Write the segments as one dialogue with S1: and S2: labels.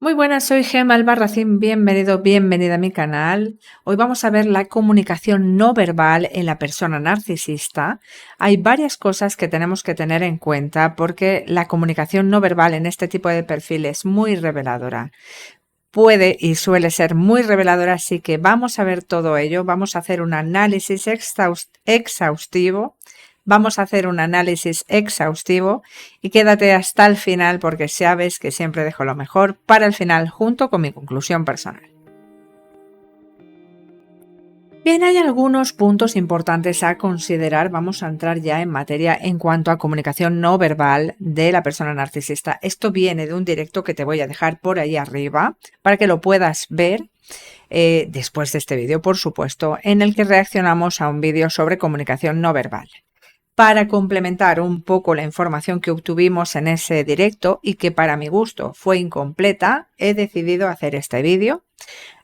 S1: Muy buenas, soy Gemma Albarracín, bienvenido, bienvenida a mi canal. Hoy vamos a ver la comunicación no verbal en la persona narcisista. Hay varias cosas que tenemos que tener en cuenta porque la comunicación no verbal en este tipo de perfil es muy reveladora. Puede y suele ser muy reveladora, así que vamos a ver todo ello. Vamos a hacer un análisis exhaustivo. Vamos a hacer un análisis exhaustivo y quédate hasta el final porque sabes que siempre dejo lo mejor para el final junto con mi conclusión personal. Bien, hay algunos puntos importantes a considerar. Vamos a entrar ya en materia en cuanto a comunicación no verbal de la persona narcisista. Esto viene de un directo que te voy a dejar por ahí arriba para que lo puedas ver después de este vídeo, por supuesto, en el que reaccionamos a un vídeo sobre comunicación no verbal. Para complementar un poco la información que obtuvimos en ese directo y que para mi gusto fue incompleta, he decidido hacer este vídeo.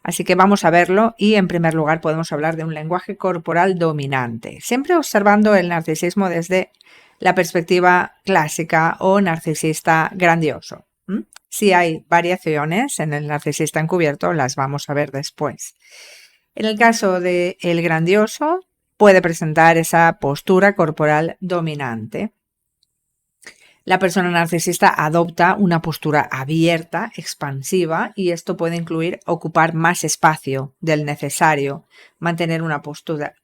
S1: Así que vamos a verlo y en primer lugar podemos hablar de un lenguaje corporal dominante, siempre observando el narcisismo desde la perspectiva clásica o narcisista grandioso. Si hay variaciones en el narcisista encubierto, las vamos a ver después. En el caso del grandioso, puede presentar esa postura corporal dominante. La persona narcisista adopta una postura abierta, expansiva, y esto puede incluir ocupar más espacio del necesario, mantener una postura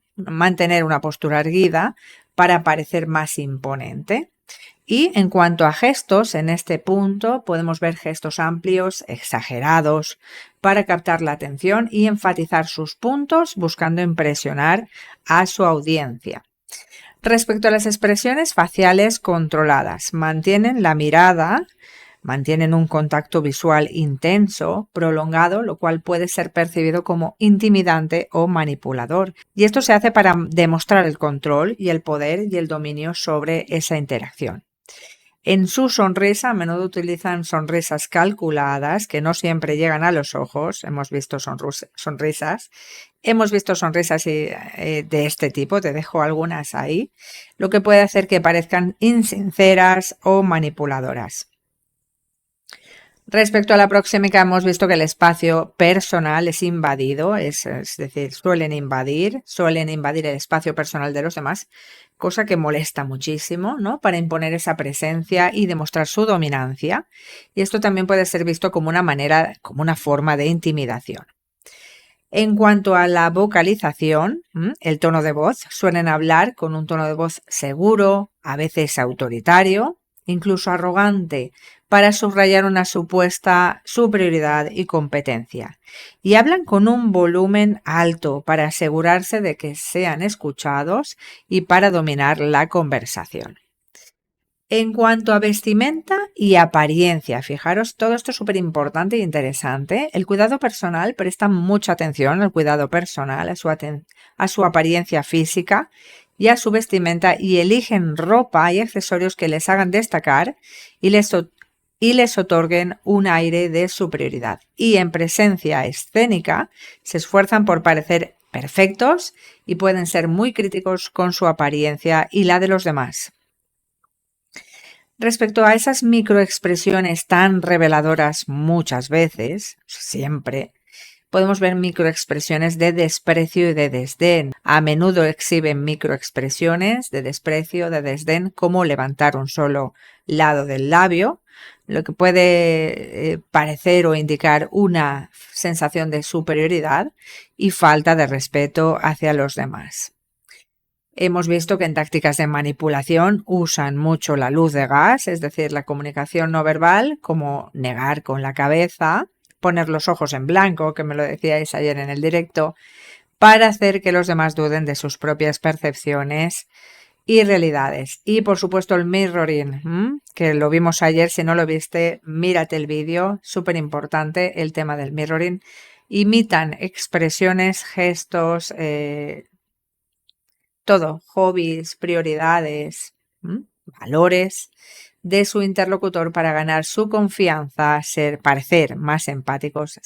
S1: erguida para parecer más imponente. Y en cuanto a gestos, en este punto podemos ver gestos amplios, exagerados, para captar la atención y enfatizar sus puntos, buscando impresionar a su audiencia. Respecto a las expresiones faciales controladas, mantienen la mirada, mantienen un contacto visual intenso, prolongado, lo cual puede ser percibido como intimidante o manipulador. Y esto se hace para demostrar el control y el poder y el dominio sobre esa interacción. En su sonrisa, a menudo utilizan sonrisas calculadas que no siempre llegan a los ojos. Hemos visto sonrisas de este tipo, te dejo algunas ahí, lo que puede hacer que parezcan insinceras o manipuladoras. Respecto a la proxémica, hemos visto que el espacio personal es invadido, es decir, suelen invadir el espacio personal de los demás, cosa que molesta muchísimo, ¿no? Para imponer esa presencia y demostrar su dominancia. Y esto también puede ser visto como una forma de intimidación. En cuanto a la vocalización, el tono de voz, suelen hablar con un tono de voz seguro, a veces autoritario, incluso arrogante, para subrayar una supuesta superioridad y competencia. Y hablan con un volumen alto para asegurarse de que sean escuchados y para dominar la conversación. En cuanto a vestimenta y apariencia, fijaros, todo esto es súper importante e interesante. El cuidado personal, presta mucha atención al cuidado personal, a su apariencia física y a su vestimenta, y eligen ropa y accesorios que les hagan destacar y les otorguen un aire de superioridad. Y en presencia escénica se esfuerzan por parecer perfectos y pueden ser muy críticos con su apariencia y la de los demás. Respecto a esas microexpresiones tan reveladoras muchas veces, siempre, podemos ver microexpresiones de desprecio y de desdén. A menudo exhiben microexpresiones de desprecio, de desdén, como levantar un solo lado del labio, lo que puede parecer o indicar una sensación de superioridad y falta de respeto hacia los demás. Hemos visto que en tácticas de manipulación usan mucho la luz de gas, es decir, la comunicación no verbal, como negar con la cabeza, poner los ojos en blanco, que me lo decíais ayer en el directo, para hacer que los demás duden de sus propias percepciones y realidades. Y por supuesto el mirroring, que lo vimos ayer. Si no lo viste, mírate el vídeo, súper importante el tema del mirroring. Imitan expresiones, gestos, todo, hobbies, prioridades, valores de su interlocutor para ganar su confianza, parecer más empáticos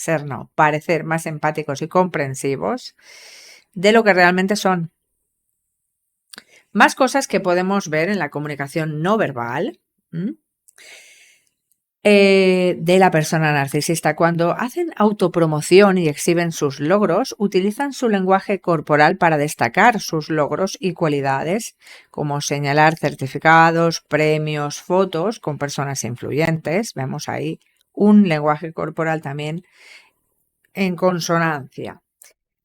S1: y comprensivos de lo que realmente son. Más cosas que podemos ver en la comunicación no verbal. de la persona narcisista. Cuando hacen autopromoción y exhiben sus logros, utilizan su lenguaje corporal para destacar sus logros y cualidades, como señalar certificados, premios, fotos con personas influyentes. Vemos ahí un lenguaje corporal también en consonancia.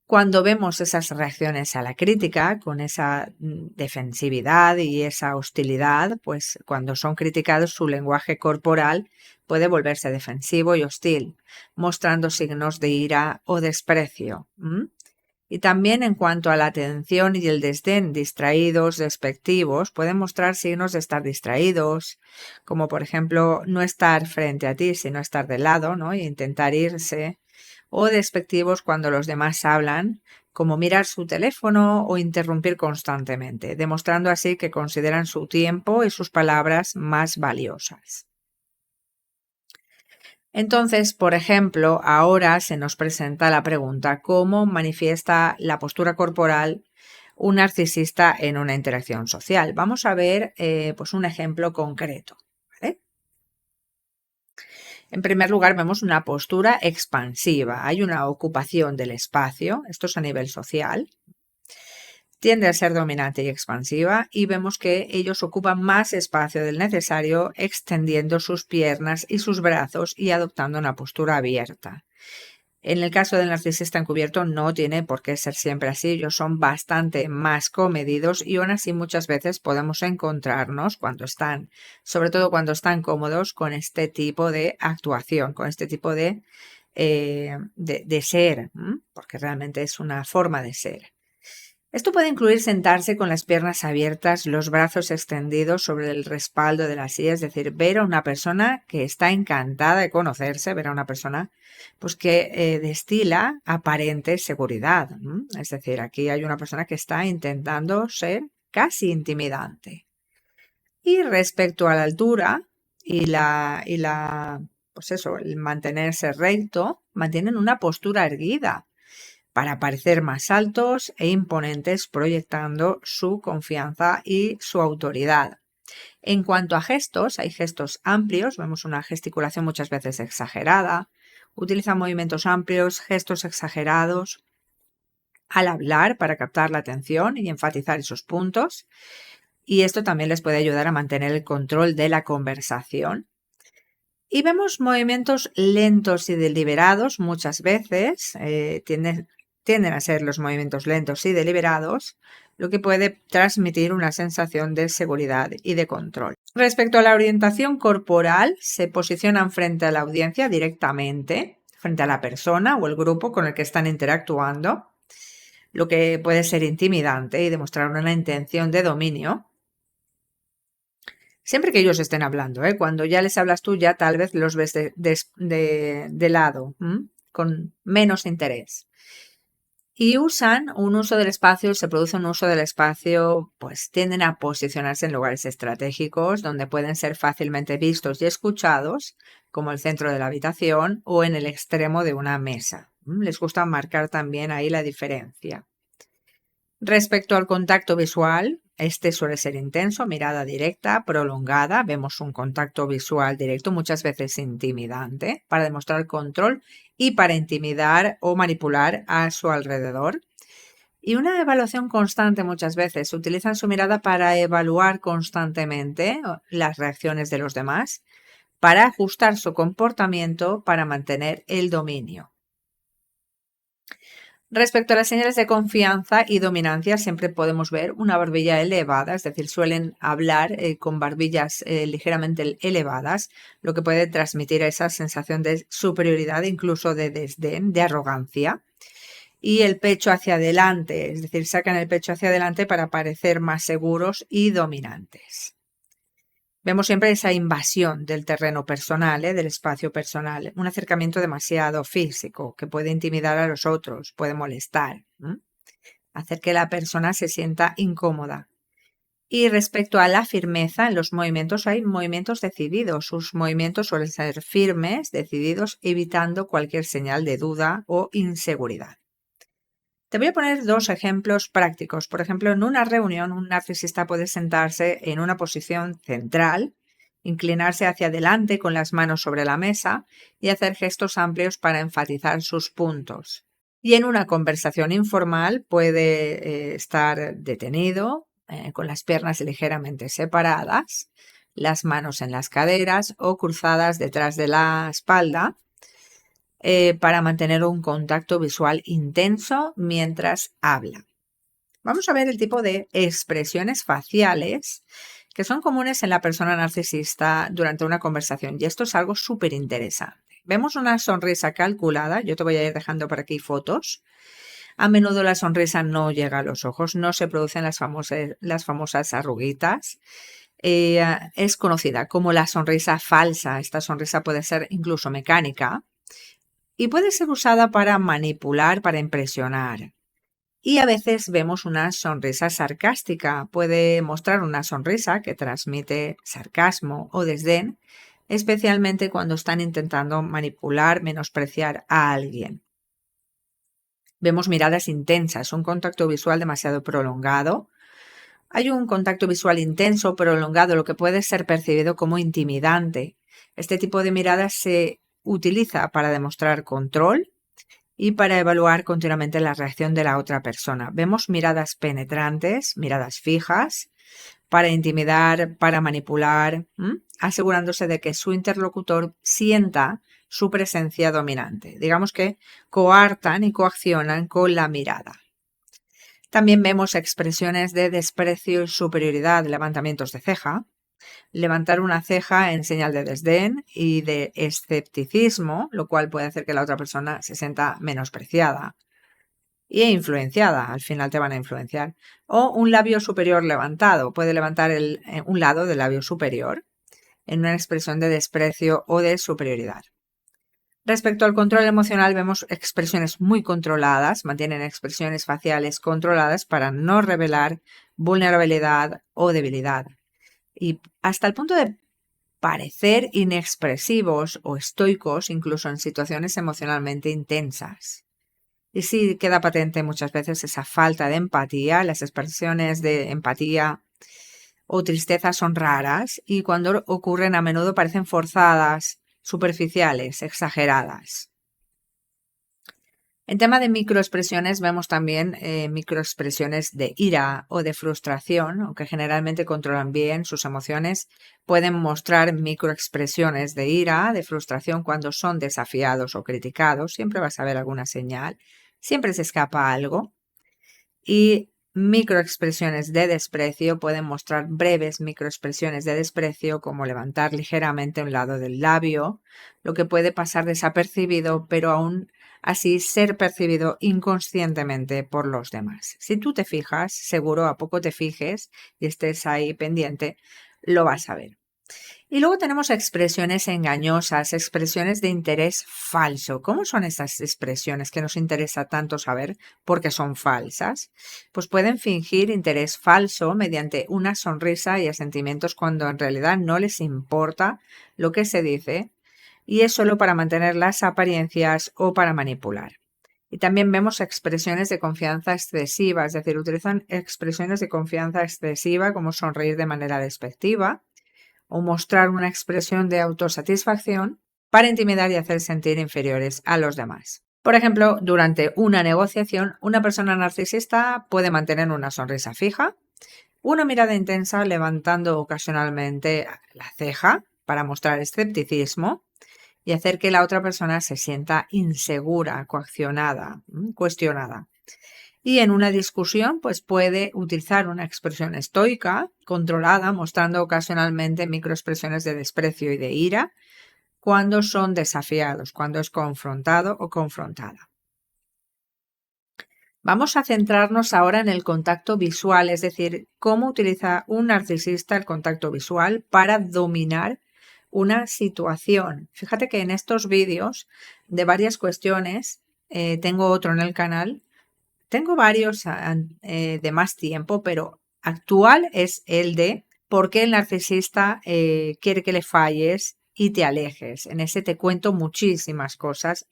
S1: Cuando vemos esas reacciones a la crítica con esa defensividad y esa hostilidad, pues cuando son criticados su lenguaje corporal puede volverse defensivo y hostil, mostrando signos de ira o desprecio. Y también en cuanto a la atención y el desdén, distraídos, despectivos, pueden mostrar signos de estar distraídos, como por ejemplo no estar frente a ti, sino estar de lado, ¿no? E intentar irse, o despectivos cuando los demás hablan, como mirar su teléfono o interrumpir constantemente, demostrando así que consideran su tiempo y sus palabras más valiosas. Entonces, por ejemplo, ahora se nos presenta la pregunta: ¿cómo manifiesta la postura corporal un narcisista en una interacción social? Vamos a ver pues un ejemplo concreto, ¿vale? En primer lugar, vemos una postura expansiva. Hay una ocupación del espacio, esto es a nivel social. Tiende a ser dominante y expansiva y vemos que ellos ocupan más espacio del necesario extendiendo sus piernas y sus brazos y adoptando una postura abierta. En el caso del narcisista encubierto no tiene por qué ser siempre así, ellos son bastante más comedidos y aún así muchas veces podemos encontrarnos cuando están, sobre todo cuando están cómodos con este tipo de actuación, con este tipo de ser, porque realmente es una forma de ser. Esto puede incluir sentarse con las piernas abiertas, los brazos extendidos sobre el respaldo de la silla, es decir, ver a una persona que está encantada de conocerse, ver a una persona pues que destila aparente seguridad. Es decir, aquí hay una persona que está intentando ser casi intimidante. Y respecto a la altura pues eso, el mantenerse recto, mantienen una postura erguida para parecer más altos e imponentes, proyectando su confianza y su autoridad. En cuanto a gestos, hay gestos amplios, vemos una gesticulación muchas veces exagerada, utilizan movimientos amplios, gestos exagerados al hablar para captar la atención y enfatizar esos puntos, y esto también les puede ayudar a mantener el control de la conversación. Y vemos movimientos lentos y deliberados muchas veces, tienden a ser los movimientos lentos y deliberados, lo que puede transmitir una sensación de seguridad y de control. Respecto a la orientación corporal, se posicionan frente a la audiencia directamente, frente a la persona o el grupo con el que están interactuando, lo que puede ser intimidante y demostrar una intención de dominio. Siempre que ellos estén hablando, cuando ya les hablas tú, ya tal vez los ves de lado, con menos interés. Y usan un uso del espacio, se produce un uso del espacio, pues tienden a posicionarse en lugares estratégicos donde pueden ser fácilmente vistos y escuchados, como el centro de la habitación o en el extremo de una mesa. Les gusta marcar también ahí la diferencia. Respecto al contacto visual, este suele ser intenso, mirada directa, prolongada. Vemos un contacto visual directo, muchas veces intimidante, para demostrar control y para intimidar o manipular a su alrededor. Y una evaluación constante muchas veces. Utilizan su mirada para evaluar constantemente las reacciones de los demás, para ajustar su comportamiento, para mantener el dominio. Respecto a las señales de confianza y dominancia, siempre podemos ver una barbilla elevada, es decir, suelen hablar con barbillas ligeramente elevadas, lo que puede transmitir esa sensación de superioridad, incluso de desdén, de arrogancia. Y el pecho hacia adelante, es decir, sacan el pecho hacia adelante para parecer más seguros y dominantes. Vemos siempre esa invasión del terreno personal, del espacio personal, un acercamiento demasiado físico que puede intimidar a los otros, puede molestar, hacer que la persona se sienta incómoda. Y respecto a la firmeza en los movimientos, hay movimientos decididos. Sus movimientos suelen ser firmes, decididos, evitando cualquier señal de duda o inseguridad. Te voy a poner dos ejemplos prácticos. Por ejemplo, en una reunión, un narcisista puede sentarse en una posición central inclinarse hacia adelante con las manos sobre la mesa y hacer gestos amplios para enfatizar sus puntos. Y en una conversación informal puede estar detenido, con las piernas ligeramente separadas, las manos en las caderas o cruzadas detrás de la espalda, para mantener un contacto visual intenso mientras habla. Vamos a ver el tipo de expresiones faciales que son comunes en la persona narcisista durante una conversación, y esto es algo súper interesante. Vemos una sonrisa calculada, yo te voy a ir dejando por aquí fotos. A menudo la sonrisa no llega a los ojos, no se producen las famosas arruguitas. Es conocida como la sonrisa falsa. Esta sonrisa puede ser incluso mecánica y puede ser usada para manipular, para impresionar. Y a veces vemos una sonrisa sarcástica. Puede mostrar una sonrisa que transmite sarcasmo o desdén, especialmente cuando están intentando manipular, menospreciar a alguien. Vemos miradas intensas, un contacto visual demasiado prolongado. Hay un contacto visual intenso, prolongado, lo que puede ser percibido como intimidante. Este tipo de miradas se utiliza para demostrar control y para evaluar continuamente la reacción de la otra persona. Vemos miradas penetrantes, miradas fijas, para intimidar, para manipular, asegurándose de que su interlocutor sienta su presencia dominante. Digamos que coartan y coaccionan con la mirada. También vemos expresiones de desprecio y superioridad, levantamientos de ceja. Levantar una ceja en señal de desdén y de escepticismo, lo cual puede hacer que la otra persona se sienta menospreciada e influenciada. Al final te van a influenciar. O un labio superior levantado. Puede levantar un lado del labio superior en una expresión de desprecio o de superioridad. Respecto al control emocional, vemos expresiones muy controladas, mantienen expresiones faciales controladas para no revelar vulnerabilidad o debilidad. Y hasta el punto de parecer inexpresivos o estoicos, incluso en situaciones emocionalmente intensas. Y sí queda patente muchas veces esa falta de empatía. Las expresiones de empatía o tristeza son raras y cuando ocurren a menudo parecen forzadas, superficiales, exageradas. En tema de microexpresiones vemos también microexpresiones de ira o de frustración, aunque generalmente controlan bien sus emociones. Pueden mostrar microexpresiones de ira, de frustración cuando son desafiados o criticados. Siempre vas a ver alguna señal, siempre se escapa algo. Y microexpresiones de desprecio pueden mostrar breves microexpresiones de desprecio, como levantar ligeramente un lado del labio, lo que puede pasar desapercibido, pero aún así ser percibido inconscientemente por los demás. Si tú te fijas, seguro a poco te fijes y estés ahí pendiente, lo vas a ver. Y luego tenemos expresiones engañosas, expresiones de interés falso. ¿Cómo son estas expresiones que nos interesa tanto saber porque son falsas? Pues pueden fingir interés falso mediante una sonrisa y asentimientos cuando en realidad no les importa lo que se dice y es solo para mantener las apariencias o para manipular. Y también vemos expresiones de confianza excesiva, es decir, utilizan expresiones de confianza excesiva como sonreír de manera despectiva o mostrar una expresión de autosatisfacción para intimidar y hacer sentir inferiores a los demás. Por ejemplo, durante una negociación, una persona narcisista puede mantener una sonrisa fija, una mirada intensa levantando ocasionalmente la ceja para mostrar escepticismo y hacer que la otra persona se sienta insegura, coaccionada, cuestionada. Y en una discusión, pues puede utilizar una expresión estoica, controlada, mostrando ocasionalmente microexpresiones de desprecio y de ira cuando son desafiados, cuando es confrontado o confrontada. Vamos a centrarnos ahora en el contacto visual, es decir, cómo utiliza un narcisista el contacto visual para dominar una situación. Fíjate que en estos vídeos de varias cuestiones, tengo otro en el canal. Tengo varios de más tiempo, pero actual es el de por qué el narcisista quiere que le falles y te alejes. En ese te cuento muchísimas cosas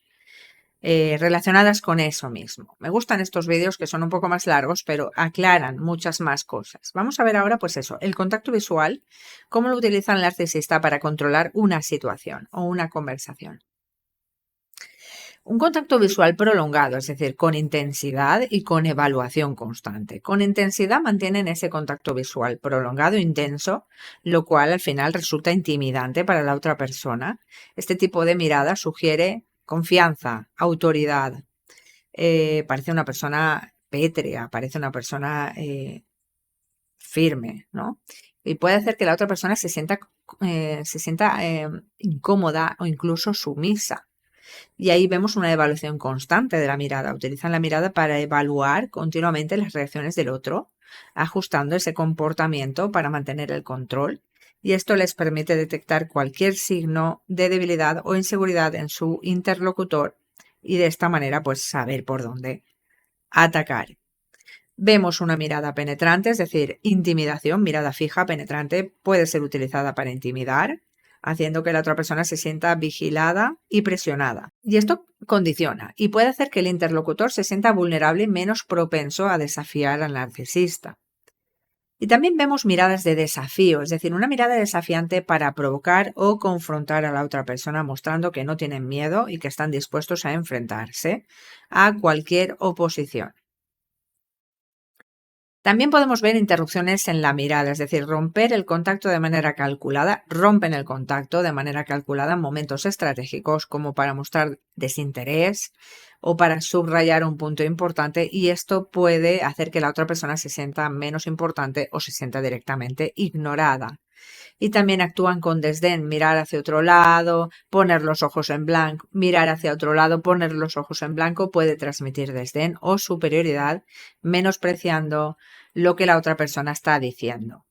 S1: relacionadas con eso mismo. Me gustan estos vídeos que son un poco más largos, pero aclaran muchas más cosas. Vamos a ver ahora, pues eso, el contacto visual, cómo lo utiliza el narcisista para controlar una situación o una conversación. Un contacto visual prolongado, es decir, con intensidad y con evaluación constante. Con intensidad mantienen ese contacto visual prolongado, intenso, lo cual al final resulta intimidante para la otra persona. Este tipo de mirada sugiere confianza, autoridad. Parece una persona pétrea, parece una persona firme, ¿no? Y puede hacer que la otra persona se sienta incómoda o incluso sumisa. Y ahí vemos una evaluación constante de la mirada. Utilizan la mirada para evaluar continuamente las reacciones del otro, ajustando ese comportamiento para mantener el control. Y esto les permite detectar cualquier signo de debilidad o inseguridad en su interlocutor y de esta manera pues saber por dónde atacar. Vemos una mirada penetrante, es decir, intimidación, mirada fija, penetrante, puede ser utilizada para intimidar, haciendo que la otra persona se sienta vigilada y presionada. Y esto condiciona y puede hacer que el interlocutor se sienta vulnerable y menos propenso a desafiar al narcisista. Y también vemos miradas de desafío, es decir, una mirada desafiante para provocar o confrontar a la otra persona, mostrando que no tienen miedo y que están dispuestos a enfrentarse a cualquier oposición. También podemos ver interrupciones en la mirada, es decir, romper el contacto de manera calculada, rompen el contacto de manera calculada en momentos estratégicos como para mostrar desinterés o para subrayar un punto importante y esto puede hacer que la otra persona se sienta menos importante o se sienta directamente ignorada. Y también actúan con desdén, mirar hacia otro lado, poner los ojos en blanco, mirar hacia otro lado, poner los ojos en blanco puede transmitir desdén o superioridad, menospreciando lo que la otra persona está diciendo.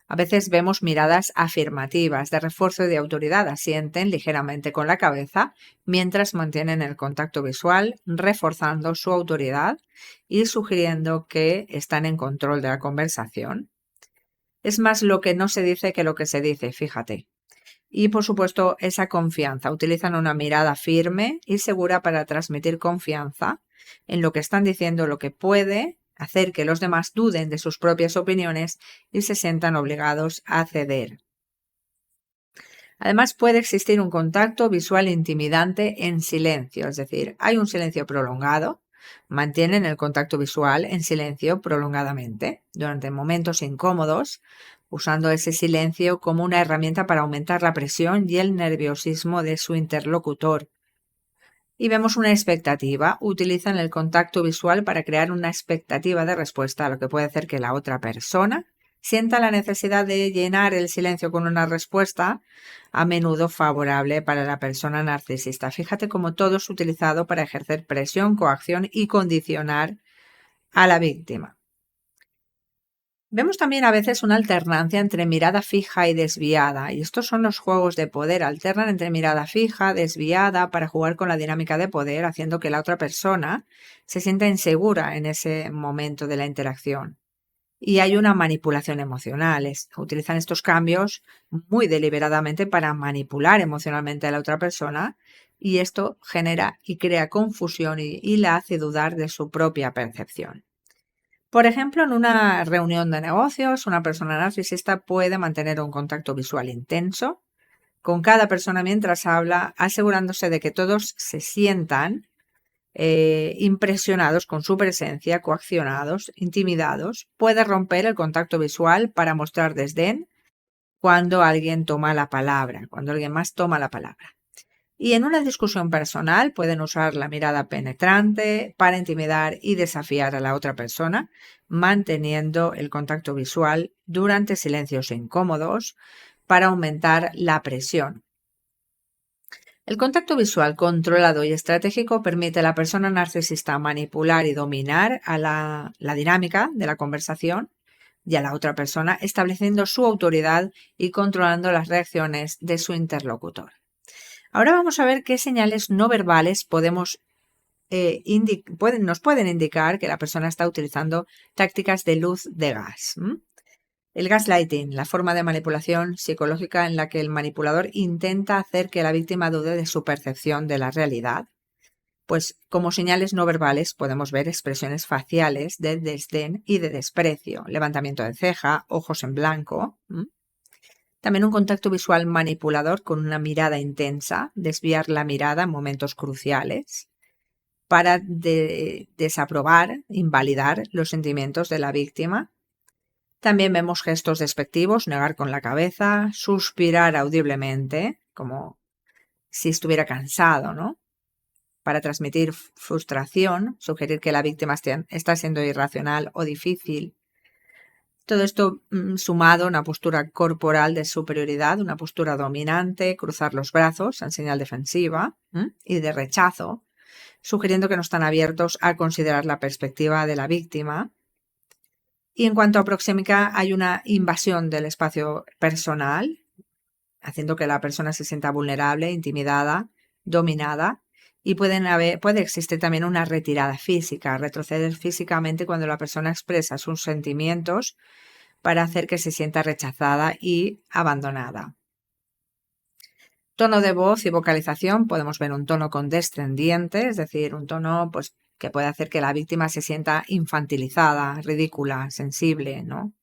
S1: A veces vemos miradas afirmativas de refuerzo y de autoridad, asienten ligeramente con la cabeza mientras mantienen el contacto visual, reforzando su autoridad y sugiriendo que están en control de la conversación. Es más lo que no se dice que lo que se dice, fíjate. Y por supuesto, esa confianza. Utilizan una mirada firme y segura para transmitir confianza en lo que están diciendo, lo que puede hacer que los demás duden de sus propias opiniones y se sientan obligados a ceder. Además, puede existir un contacto visual intimidante en silencio, es decir, hay un silencio prolongado, mantienen el contacto visual en silencio prolongadamente durante momentos incómodos, usando ese silencio como una herramienta para aumentar la presión y el nerviosismo de su interlocutor. Y vemos una expectativa, utilizan el contacto visual para crear una expectativa de respuesta, lo que puede hacer que la otra persona sienta la necesidad de llenar el silencio con una respuesta, a menudo favorable para la persona narcisista. Fíjate cómo todo es utilizado para ejercer presión, coacción y condicionar a la víctima. Vemos también a veces una alternancia entre mirada fija y desviada, y estos son los juegos de poder, alternan entre mirada fija, desviada, para jugar con la dinámica de poder, haciendo que la otra persona se sienta insegura en ese momento de la interacción. Y hay una manipulación emocional, utilizan estos cambios muy deliberadamente para manipular emocionalmente a la otra persona, y esto genera y crea confusión y la hace dudar de su propia percepción. Por ejemplo, en una reunión de negocios, una persona narcisista puede mantener un contacto visual intenso con cada persona mientras habla, asegurándose de que todos se sientan impresionados con su presencia, coaccionados, intimidados. Puede romper el contacto visual para mostrar desdén cuando alguien toma la palabra, cuando alguien más toma la palabra. Y en una discusión personal pueden usar la mirada penetrante para intimidar y desafiar a la otra persona, manteniendo el contacto visual durante silencios incómodos para aumentar la presión. El contacto visual controlado y estratégico permite a la persona narcisista manipular y dominar a la dinámica de la conversación y a la otra persona, estableciendo su autoridad y controlando las reacciones de su interlocutor. Ahora vamos a ver qué señales no verbales nos pueden indicar que la persona está utilizando tácticas de luz de gas. El gaslighting, la forma de manipulación psicológica en la que el manipulador intenta hacer que la víctima dude de su percepción de la realidad. Pues como señales no verbales podemos ver expresiones faciales de desdén y de desprecio, levantamiento de ceja, ojos en blanco. También un contacto visual manipulador con una mirada intensa, desviar la mirada en momentos cruciales para desaprobar, invalidar los sentimientos de la víctima. También vemos gestos despectivos, negar con la cabeza, suspirar audiblemente, como si estuviera cansado, ¿no? Para transmitir frustración, sugerir que la víctima está siendo irracional o difícil. Todo esto sumado a una postura corporal de superioridad, una postura dominante, cruzar los brazos en señal defensiva y de rechazo, sugiriendo que no están abiertos a considerar la perspectiva de la víctima. Y en cuanto a proxémica, hay una invasión del espacio personal, haciendo que la persona se sienta vulnerable, intimidada, dominada, y puede existir también una retirada física, retroceder físicamente cuando la persona expresa sus sentimientos para hacer que se sienta rechazada y abandonada. Tono de voz y vocalización, podemos ver un tono condescendiente, es decir, un tono pues, que puede hacer que la víctima se sienta infantilizada, ridícula, sensible, ¿no?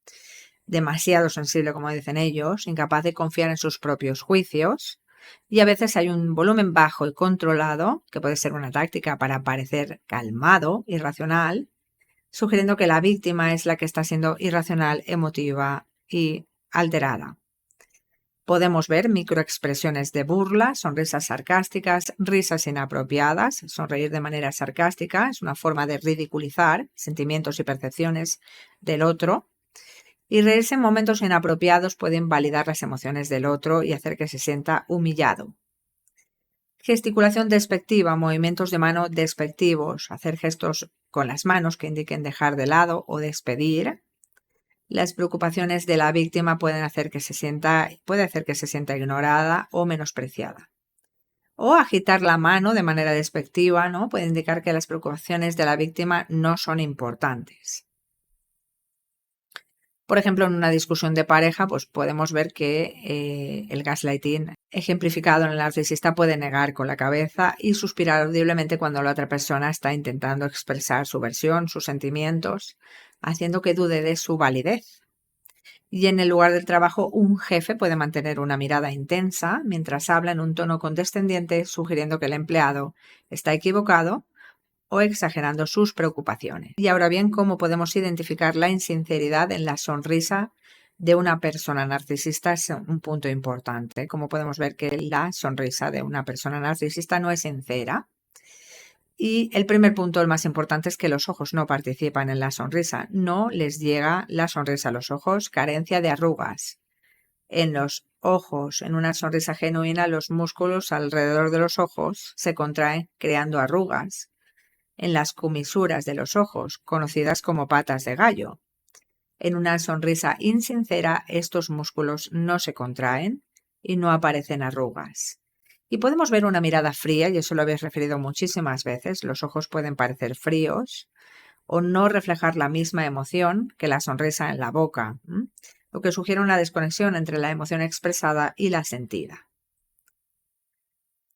S1: Demasiado sensible, como dicen ellos, incapaz de confiar en sus propios juicios. Y a veces hay un volumen bajo y controlado, que puede ser una táctica para parecer calmado y racional, sugiriendo que la víctima es la que está siendo irracional, emotiva y alterada. Podemos ver microexpresiones de burla, sonrisas sarcásticas, risas inapropiadas. Sonreír de manera sarcástica es una forma de ridiculizar sentimientos y percepciones del otro. Y reírse en momentos inapropiados puede invalidar las emociones del otro y hacer que se sienta humillado. Gesticulación despectiva, movimientos de mano despectivos, hacer gestos con las manos que indiquen dejar de lado o despedir. Las preocupaciones de la víctima puede hacer que se sienta ignorada o menospreciada. O agitar la mano de manera despectiva, ¿no? Puede indicar que las preocupaciones de la víctima no son importantes. Por ejemplo, en una discusión de pareja, pues podemos ver que el gaslighting ejemplificado en el narcisista puede negar con la cabeza y suspirar audiblemente cuando la otra persona está intentando expresar su versión, sus sentimientos, haciendo que dude de su validez. Y en el lugar del trabajo, un jefe puede mantener una mirada intensa mientras habla en un tono condescendiente, sugiriendo que el empleado está equivocado o exagerando sus preocupaciones. Y ahora bien, ¿cómo podemos identificar la insinceridad en la sonrisa de una persona narcisista? Es un punto importante. Como podemos ver que la sonrisa de una persona narcisista no es sincera. Y el primer punto, el más importante, es que los ojos no participan en la sonrisa. No les llega la sonrisa a los ojos, carencia de arrugas. En los ojos, en una sonrisa genuina, los músculos alrededor de los ojos se contraen creando arrugas en las comisuras de los ojos, conocidas como patas de gallo. En una sonrisa insincera, estos músculos no se contraen y no aparecen arrugas. Y podemos ver una mirada fría, y eso lo habéis referido muchísimas veces. Los ojos pueden parecer fríos o no reflejar la misma emoción que la sonrisa en la boca, lo que sugiere una desconexión entre la emoción expresada y la sentida.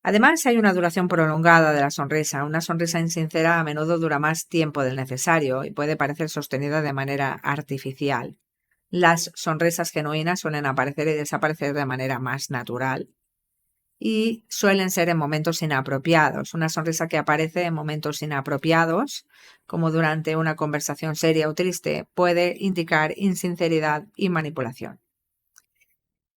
S1: Además, hay una duración prolongada de la sonrisa. Una sonrisa insincera a menudo dura más tiempo del necesario y puede parecer sostenida de manera artificial. Las sonrisas genuinas suelen aparecer y desaparecer de manera más natural y suelen ser en momentos inapropiados. Una sonrisa que aparece en momentos inapropiados, como durante una conversación seria o triste, puede indicar insinceridad y manipulación.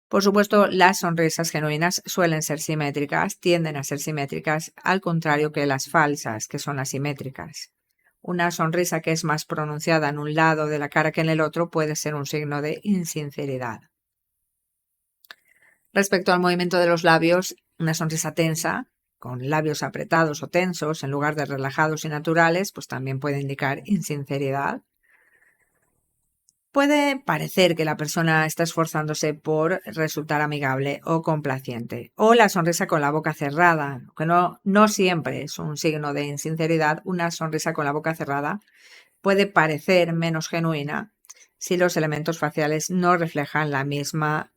S1: Por supuesto, las sonrisas genuinas suelen ser simétricas, tienden a ser simétricas, al contrario que las falsas, que son asimétricas. Una sonrisa que es más pronunciada en un lado de la cara que en el otro puede ser un signo de insinceridad. Respecto al movimiento de los labios, una sonrisa tensa, con labios apretados o tensos en lugar de relajados y naturales, pues también puede indicar insinceridad. Puede parecer que la persona está esforzándose por resultar amigable o complaciente. O la sonrisa con la boca cerrada, que no siempre es un signo de insinceridad. Una sonrisa con la boca cerrada puede parecer menos genuina si los elementos faciales no reflejan la misma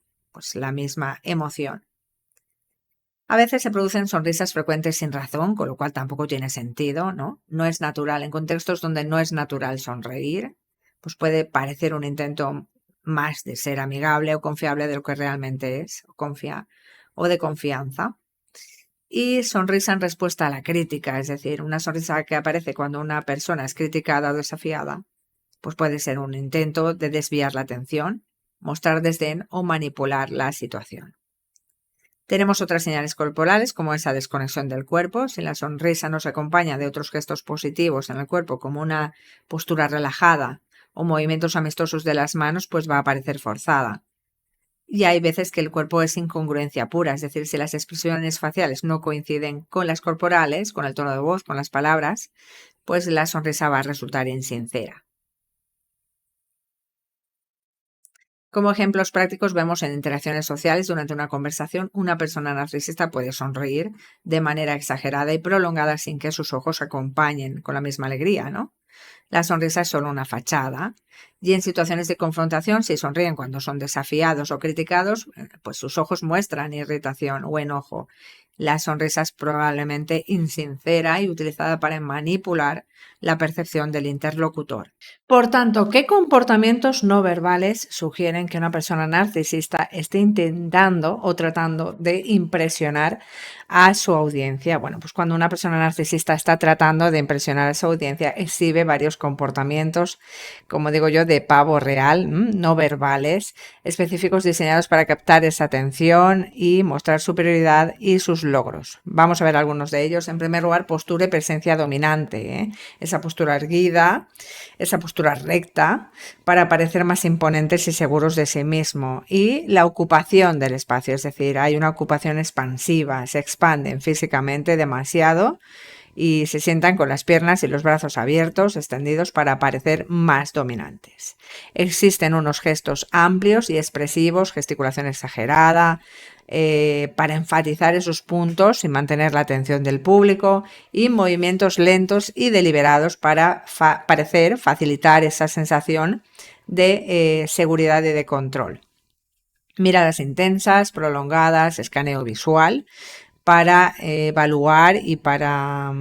S1: emoción. A veces se producen sonrisas frecuentes sin razón, con lo cual tampoco tiene sentido, ¿no? No es natural. En contextos donde no es natural sonreír, pues puede parecer un intento más de ser amigable o confiable de lo que realmente es, o de confianza. Y sonrisa en respuesta a la crítica, es decir, una sonrisa que aparece cuando una persona es criticada o desafiada, pues puede ser un intento de desviar la atención, mostrar desdén o manipular la situación. Tenemos otras señales corporales como esa desconexión del cuerpo. Si la sonrisa no se acompaña de otros gestos positivos en el cuerpo como una postura relajada o movimientos amistosos de las manos, pues va a parecer forzada. Y hay veces que el cuerpo es incongruencia pura, es decir, si las expresiones faciales no coinciden con las corporales, con el tono de voz, con las palabras, pues la sonrisa va a resultar insincera. Como ejemplos prácticos vemos en interacciones sociales durante una conversación, una persona narcisista puede sonreír de manera exagerada y prolongada sin que sus ojos acompañen con la misma alegría, ¿no? La sonrisa es solo una fachada y en situaciones de confrontación, si sonríen cuando son desafiados o criticados, pues sus ojos muestran irritación o enojo. La sonrisa es probablemente insincera y utilizada para manipular la percepción del interlocutor. Por tanto, ¿qué comportamientos no verbales sugieren que una persona narcisista esté intentando o tratando de impresionar a su audiencia? Bueno, pues cuando una persona narcisista está tratando de impresionar a su audiencia, exhibe varios comportamientos, como digo yo, de pavo real, no verbales, específicos diseñados para captar esa atención y mostrar superioridad y sus logros. Vamos a ver algunos de ellos. En primer lugar, postura y presencia dominante, esa postura erguida, esa postura recta para parecer más imponentes y seguros de sí mismo, y la ocupación del espacio, es decir, hay una ocupación expansiva, se expanden físicamente demasiado y se sientan con las piernas y los brazos abiertos, extendidos para parecer más dominantes. Existen unos gestos amplios y expresivos, gesticulación exagerada, para enfatizar esos puntos y mantener la atención del público, y movimientos lentos y deliberados para facilitar esa sensación de seguridad y de control. Miradas intensas, prolongadas, escaneo visual para evaluar y para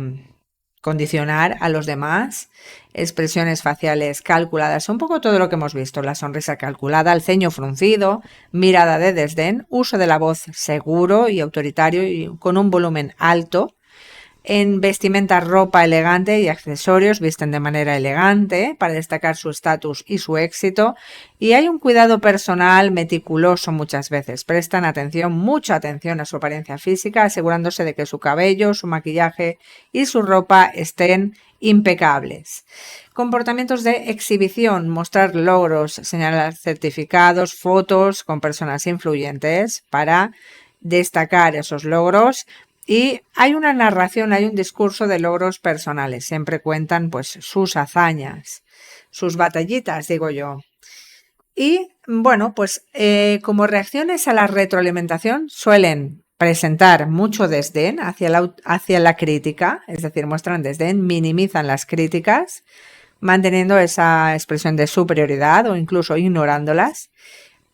S1: condicionar a los demás, expresiones faciales calculadas, un poco todo lo que hemos visto, la sonrisa calculada, el ceño fruncido, mirada de desdén, uso de la voz seguro y autoritario y con un volumen alto. En vestimenta, ropa elegante y accesorios, visten de manera elegante para destacar su estatus y su éxito, y hay un cuidado personal meticuloso muchas veces. Prestan atención, mucha atención a su apariencia física, asegurándose de que su cabello, su maquillaje y su ropa estén impecables. Comportamientos de exhibición, mostrar logros, señalar certificados, fotos con personas influyentes para destacar esos logros. Y hay una narración, hay un discurso de logros personales. Siempre cuentan pues sus hazañas, sus batallitas, digo yo. Y bueno, pues como reacciones a la retroalimentación suelen presentar mucho desdén hacia la crítica, es decir, muestran desdén, minimizan las críticas, manteniendo esa expresión de superioridad o incluso ignorándolas.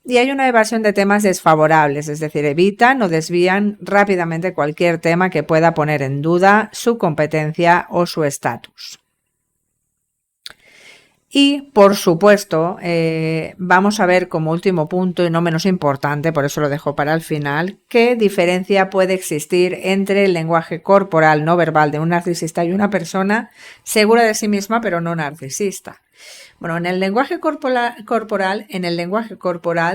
S1: Y hay una evasión de temas desfavorables, es decir, evitan o desvían rápidamente cualquier tema que pueda poner en duda su competencia o su estatus. Y, por supuesto, vamos a ver como último punto y no menos importante, por eso lo dejo para el final, qué diferencia puede existir entre el lenguaje corporal no verbal de un narcisista y una persona segura de sí misma pero no narcisista. Bueno, en el lenguaje corporal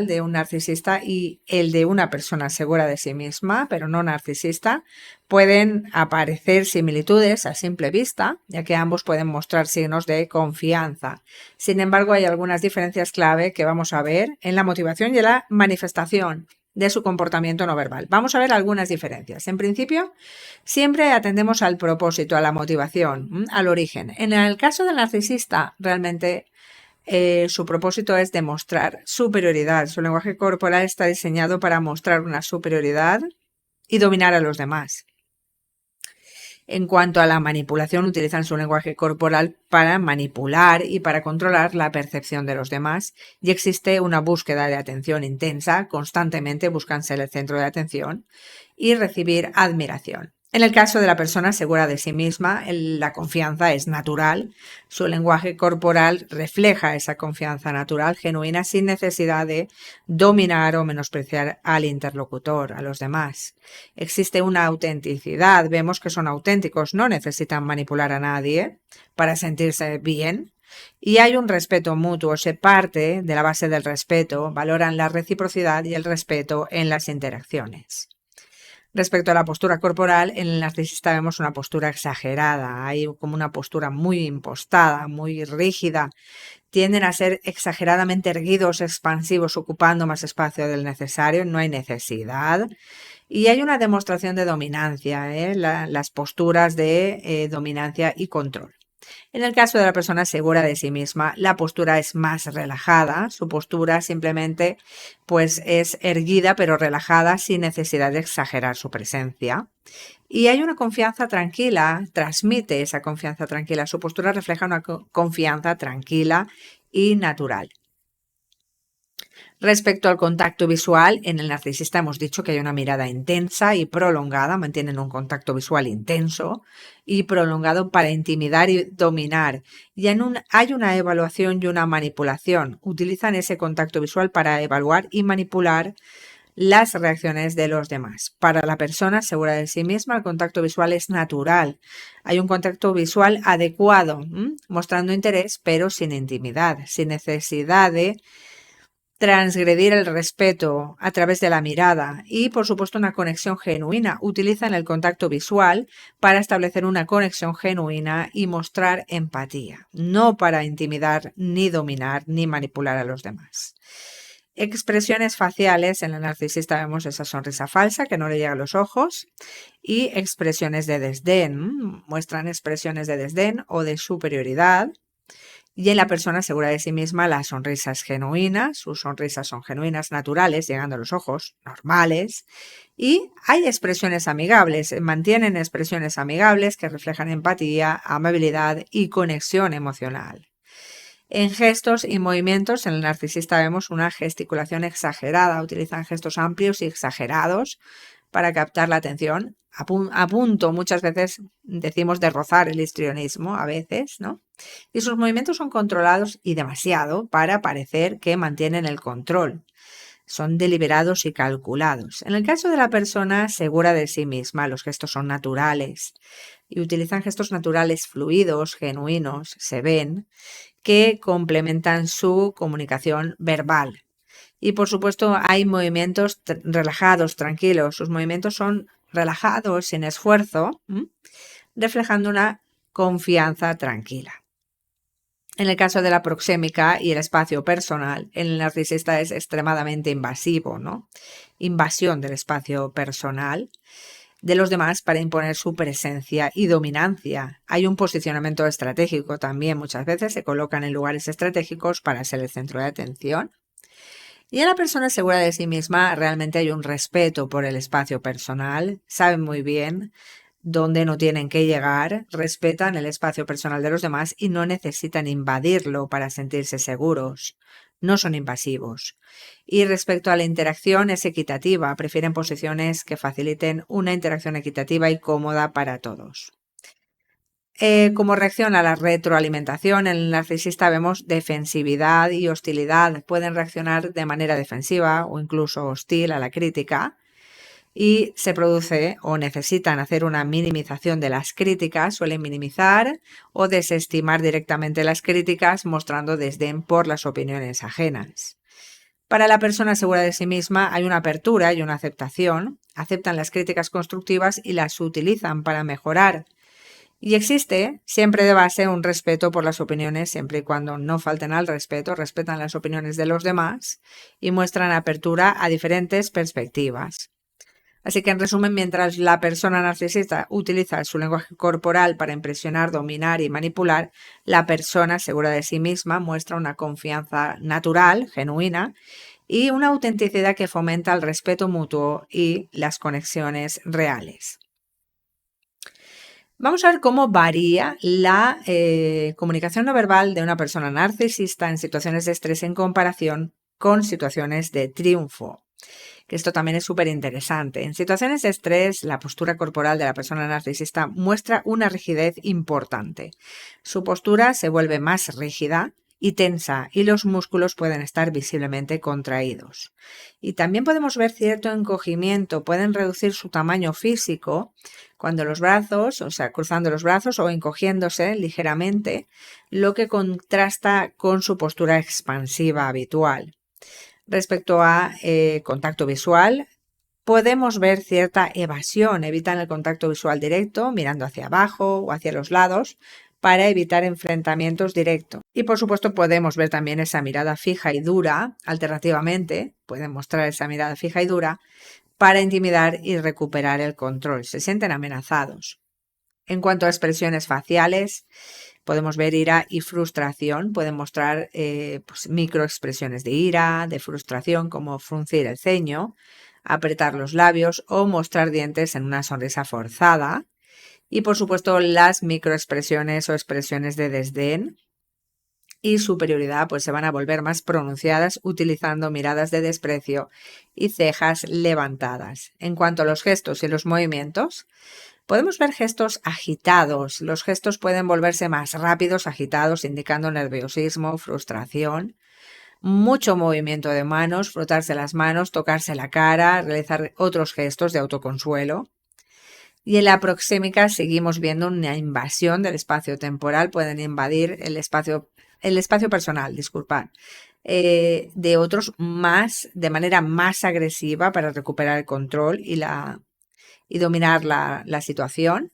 S1: de un narcisista y el de una persona segura de sí misma, pero no narcisista, pueden aparecer similitudes a simple vista, ya que ambos pueden mostrar signos de confianza. Sin embargo, hay algunas diferencias clave que vamos a ver en la motivación y en la manifestación de su comportamiento no verbal. Vamos a ver algunas diferencias. En principio, siempre atendemos al propósito, a la motivación, al origen. En el caso del narcisista, realmente su propósito es demostrar superioridad. Su lenguaje corporal está diseñado para mostrar una superioridad y dominar a los demás. En cuanto a la manipulación, utilizan su lenguaje corporal para manipular y para controlar la percepción de los demás, y existe una búsqueda de atención intensa, constantemente buscan ser el centro de atención, y recibir admiración. En el caso de la persona segura de sí misma, la confianza es natural. Su lenguaje corporal refleja esa confianza natural, genuina, sin necesidad de dominar o menospreciar al interlocutor, a los demás. Existe una autenticidad, vemos que son auténticos, no necesitan manipular a nadie para sentirse bien. Y hay un respeto mutuo, se parte de la base del respeto, valoran la reciprocidad y el respeto en las interacciones. Respecto a la postura corporal, en el narcisista vemos una postura exagerada, hay como una postura muy impostada, muy rígida. Tienden a ser exageradamente erguidos, expansivos, ocupando más espacio del necesario, no hay necesidad. Y hay una demostración de dominancia, las posturas de dominancia y control. En el caso de la persona segura de sí misma, la postura es más relajada, su postura simplemente pues es erguida pero relajada sin necesidad de exagerar su presencia. Y hay una confianza tranquila, transmite esa confianza tranquila, su postura refleja una confianza tranquila y natural. Respecto al contacto visual, en el narcisista hemos dicho que hay una mirada intensa y prolongada, mantienen un contacto visual intenso y prolongado para intimidar y dominar. Y hay una evaluación y una manipulación. Utilizan ese contacto visual para evaluar y manipular las reacciones de los demás. Para la persona segura de sí misma, el contacto visual es natural. Hay un contacto visual adecuado, mostrando interés, pero sin intimidad, sin necesidad de transgredir el respeto a través de la mirada y, por supuesto, una conexión genuina. Utilizan el contacto visual para establecer una conexión genuina y mostrar empatía, no para intimidar, ni dominar, ni manipular a los demás. Expresiones faciales, en el narcisista vemos esa sonrisa falsa que no le llega a los ojos y expresiones de desdén, muestran expresiones de desdén o de superioridad. Y en la persona segura de sí misma, la sonrisa es genuina, sus sonrisas son genuinas, naturales, llegando a los ojos, normales. Y hay expresiones amigables, mantienen expresiones amigables que reflejan empatía, amabilidad y conexión emocional. En gestos y movimientos, en el narcisista vemos una gesticulación exagerada, utilizan gestos amplios y exagerados para captar la atención. A punto, muchas veces decimos de rozar el histrionismo, a veces, ¿no? Y sus movimientos son controlados y demasiado para parecer que mantienen el control. Son deliberados y calculados. En el caso de la persona segura de sí misma, los gestos son naturales y utilizan gestos naturales fluidos, genuinos, se ven, que complementan su comunicación verbal. Y por supuesto hay movimientos relajados, tranquilos. Sus movimientos son relajados, sin esfuerzo, reflejando una confianza tranquila. En el caso de la proxémica y el espacio personal, el narcisista es extremadamente invasivo, ¿no? Invasión del espacio personal de los demás para imponer su presencia y dominancia. Hay un posicionamiento estratégico también, muchas veces se colocan en lugares estratégicos para ser el centro de atención. Y en la persona segura de sí misma realmente hay un respeto por el espacio personal, saben muy bien dónde no tienen que llegar, respetan el espacio personal de los demás y no necesitan invadirlo para sentirse seguros. No son invasivos. Y respecto a la interacción es equitativa, prefieren posiciones que faciliten una interacción equitativa y cómoda para todos. Como reacción a la retroalimentación, en el narcisista vemos defensividad y hostilidad. Pueden reaccionar de manera defensiva o incluso hostil a la crítica y se produce o necesitan hacer una minimización de las críticas, suelen minimizar o desestimar directamente las críticas mostrando desdén por las opiniones ajenas. Para la persona segura de sí misma hay una apertura y una aceptación, aceptan las críticas constructivas y las utilizan para mejorar. Y existe siempre de base un respeto por las opiniones, siempre y cuando no falten al respeto, respetan las opiniones de los demás y muestran apertura a diferentes perspectivas. Así que en resumen, mientras la persona narcisista utiliza su lenguaje corporal para impresionar, dominar y manipular, la persona segura de sí misma muestra una confianza natural, genuina, y una autenticidad que fomenta el respeto mutuo y las conexiones reales. Vamos a ver cómo varía la comunicación no verbal de una persona narcisista en situaciones de estrés en comparación con situaciones de triunfo. que esto también es súper interesante. En situaciones de estrés, la postura corporal de la persona narcisista muestra una rigidez importante. Su postura se vuelve más rígida y tensa y los músculos pueden estar visiblemente contraídos. Y también podemos ver cierto encogimiento, pueden reducir su tamaño físico cuando los brazos, o sea, cruzando los brazos o encogiéndose ligeramente, lo que contrasta con su postura expansiva habitual. Respecto a contacto visual, podemos ver cierta evasión, evitan el contacto visual directo, mirando hacia abajo o hacia los lados, para evitar enfrentamientos directos. Y por supuesto podemos ver también esa mirada fija y dura, alternativamente, pueden mostrar esa mirada fija y dura, para intimidar y recuperar el control. Se sienten amenazados. En cuanto a expresiones faciales, podemos ver ira y frustración. Pueden mostrar pues, microexpresiones de ira, de frustración, como fruncir el ceño, apretar los labios o mostrar dientes en una sonrisa forzada. Y por supuesto las microexpresiones o expresiones de desdén y superioridad pues se van a volver más pronunciadas utilizando miradas de desprecio y cejas levantadas. En cuanto a los gestos y los movimientos, podemos ver gestos agitados. Los gestos pueden volverse más rápidos, agitados, indicando nerviosismo, frustración. Mucho movimiento de manos, frotarse las manos, tocarse la cara, realizar otros gestos de autoconsuelo. Y en la proxémica seguimos viendo una invasión del espacio temporal, pueden invadir el espacio personal, disculpad, de otros de manera más agresiva para recuperar el control y dominar la situación.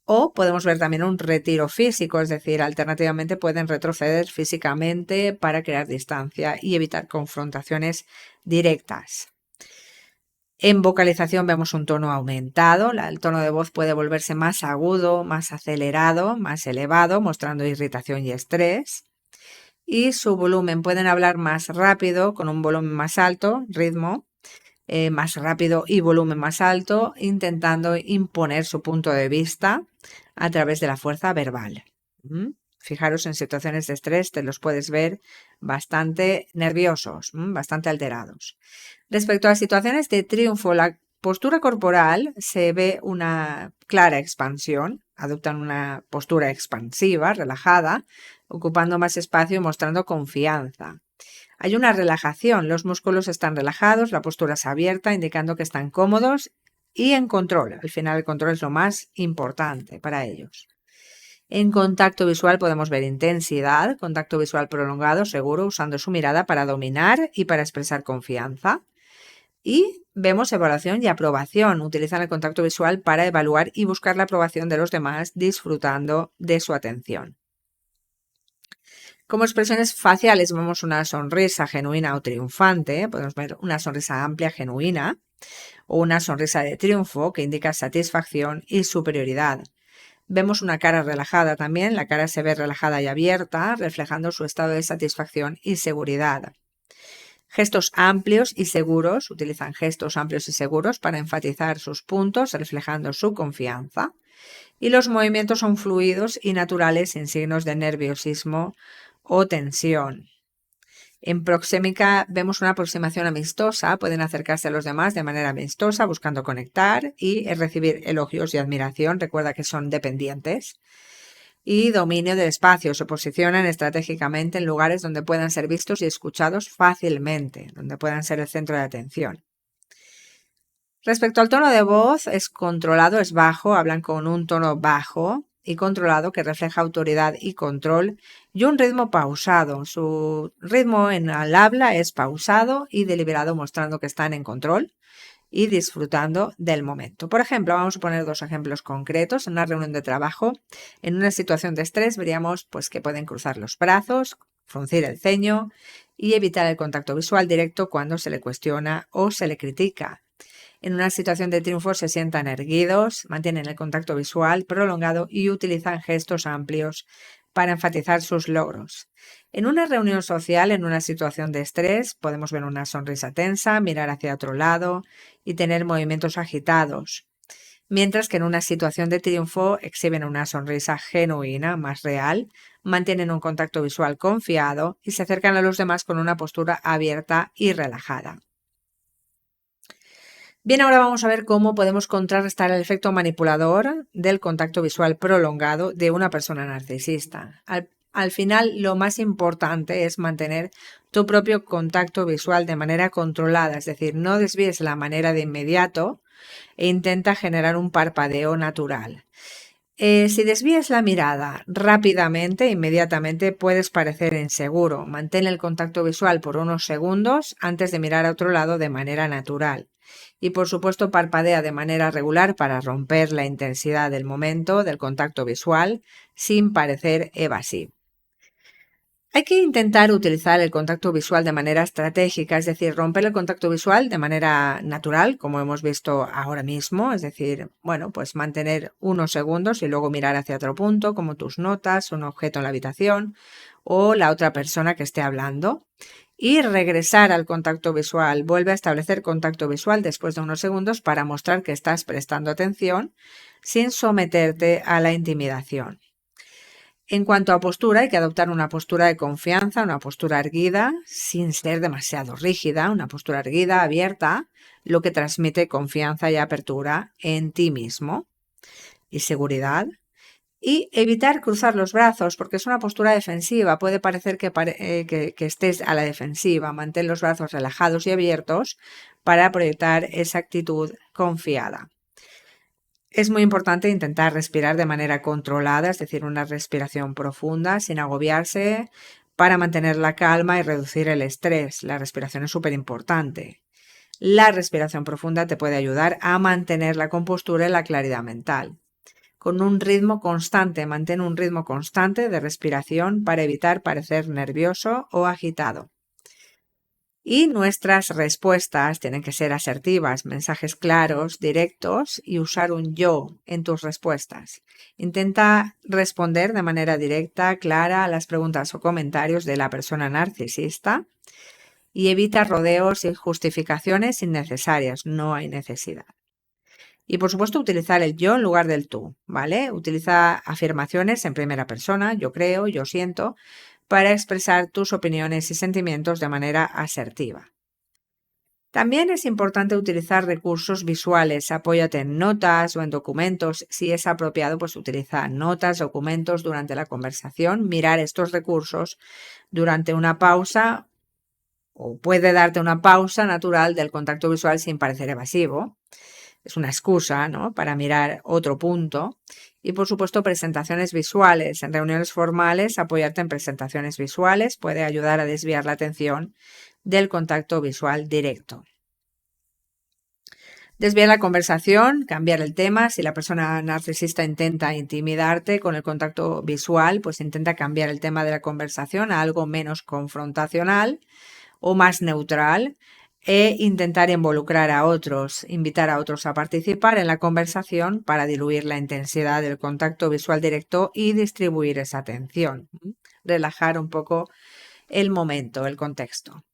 S1: O podemos ver también un retiro físico, es decir, alternativamente pueden retroceder físicamente para crear distancia y evitar confrontaciones directas. En vocalización vemos un tono aumentado, el tono de voz puede volverse más agudo, más acelerado, más elevado, mostrando irritación y estrés. Y su volumen, pueden hablar más rápido, con un volumen más alto, ritmo, más rápido y volumen más alto, intentando imponer su punto de vista a través de la fuerza verbal. Fijaros, en situaciones de estrés te los puedes ver bastante nerviosos, bastante alterados. Respecto a situaciones de triunfo, la postura corporal se ve una clara expansión, adoptan una postura expansiva, relajada, ocupando más espacio y mostrando confianza. Hay una relajación, los músculos están relajados, la postura es abierta, indicando que están cómodos y en control. Al final el control es lo más importante para ellos. En contacto visual podemos ver intensidad, contacto visual prolongado, seguro, usando su mirada para dominar y para expresar confianza. Y vemos evaluación y aprobación. Utilizan el contacto visual para evaluar y buscar la aprobación de los demás, disfrutando de su atención. Como expresiones faciales vemos una sonrisa genuina o triunfante, podemos ver una sonrisa amplia, genuina, o una sonrisa de triunfo que indica satisfacción y superioridad. Vemos una cara relajada también, la cara se ve relajada y abierta, reflejando su estado de satisfacción y seguridad. Gestos amplios y seguros, utilizan gestos amplios y seguros para enfatizar sus puntos, reflejando su confianza. Y los movimientos son fluidos y naturales, sin signos de nerviosismo o tensión. En proxémica vemos una aproximación amistosa, pueden acercarse a los demás de manera amistosa, buscando conectar y recibir elogios y admiración. Recuerda que son dependientes. Y dominio del espacio, se posicionan estratégicamente en lugares donde puedan ser vistos y escuchados fácilmente, donde puedan ser el centro de atención. Respecto al tono de voz, es controlado, es bajo, hablan con un tono bajo y controlado que refleja autoridad y control y un ritmo pausado. Su ritmo en el habla es pausado y deliberado, mostrando que están en control y disfrutando del momento. Por ejemplo, vamos a poner dos ejemplos concretos. En una reunión de trabajo, en una situación de estrés, veríamos pues, que pueden cruzar los brazos, fruncir el ceño y evitar el contacto visual directo cuando se le cuestiona o se le critica. En una situación de triunfo se sientan erguidos, mantienen el contacto visual prolongado y utilizan gestos amplios para enfatizar sus logros. En una reunión social, en una situación de estrés, podemos ver una sonrisa tensa, mirar hacia otro lado y tener movimientos agitados. Mientras que en una situación de triunfo exhiben una sonrisa genuina, más real, mantienen un contacto visual confiado y se acercan a los demás con una postura abierta y relajada. Bien, ahora vamos a ver cómo podemos contrarrestar el efecto manipulador del contacto visual prolongado de una persona narcisista. Al final, lo más importante es mantener tu propio contacto visual de manera controlada, es decir, no desvíes la manera de inmediato e intenta generar un parpadeo natural. Si desvías la mirada rápidamente, inmediatamente puedes parecer inseguro. Mantén el contacto visual por unos segundos antes de mirar a otro lado de manera natural. Y por supuesto parpadea de manera regular para romper la intensidad del momento del contacto visual sin parecer evasivo. Hay que intentar utilizar el contacto visual de manera estratégica, es decir, romper el contacto visual de manera natural, como hemos visto ahora mismo, es decir, bueno, pues mantener unos segundos y luego mirar hacia otro punto, como tus notas, un objeto en la habitación o la otra persona que esté hablando. Y regresar al contacto visual. Vuelve a establecer contacto visual después de unos segundos para mostrar que estás prestando atención sin someterte a la intimidación. En cuanto a postura, hay que adoptar una postura de confianza, una postura erguida, sin ser demasiado rígida, una postura erguida, abierta, lo que transmite confianza y apertura en ti mismo y seguridad. Y evitar cruzar los brazos, porque es una postura defensiva. Puede parecer que estés a la defensiva. Mantén los brazos relajados y abiertos para proyectar esa actitud confiada. Es muy importante intentar respirar de manera controlada, es decir, una respiración profunda, sin agobiarse, para mantener la calma y reducir el estrés. La respiración es súper importante. La respiración profunda te puede ayudar a mantener la compostura y la claridad mental. Con un ritmo constante, mantén un ritmo constante de respiración para evitar parecer nervioso o agitado. Y nuestras respuestas tienen que ser asertivas, mensajes claros, directos y usar un yo en tus respuestas. Intenta responder de manera directa, clara a las preguntas o comentarios de la persona narcisista y evita rodeos y justificaciones innecesarias. No hay necesidad. Y por supuesto utilizar el yo en lugar del tú, ¿vale? Utiliza afirmaciones en primera persona, yo creo, yo siento, para expresar tus opiniones y sentimientos de manera asertiva. También es importante utilizar recursos visuales. Apóyate en notas o en documentos. Si es apropiado, pues utiliza notas, documentos durante la conversación. Mirar estos recursos durante una pausa o puede darte una pausa natural del contacto visual sin parecer evasivo. Es una excusa, ¿no?, para mirar otro punto. Y por supuesto, presentaciones visuales. En reuniones formales, apoyarte en presentaciones visuales puede ayudar a desviar la atención del contacto visual directo. Desviar la conversación, cambiar el tema. Si la persona narcisista intenta intimidarte con el contacto visual, pues intenta cambiar el tema de la conversación a algo menos confrontacional o más neutral e intentar involucrar a otros, invitar a otros a participar en la conversación para diluir la intensidad del contacto visual directo y distribuir esa atención. Relajar un poco el momento, el contexto.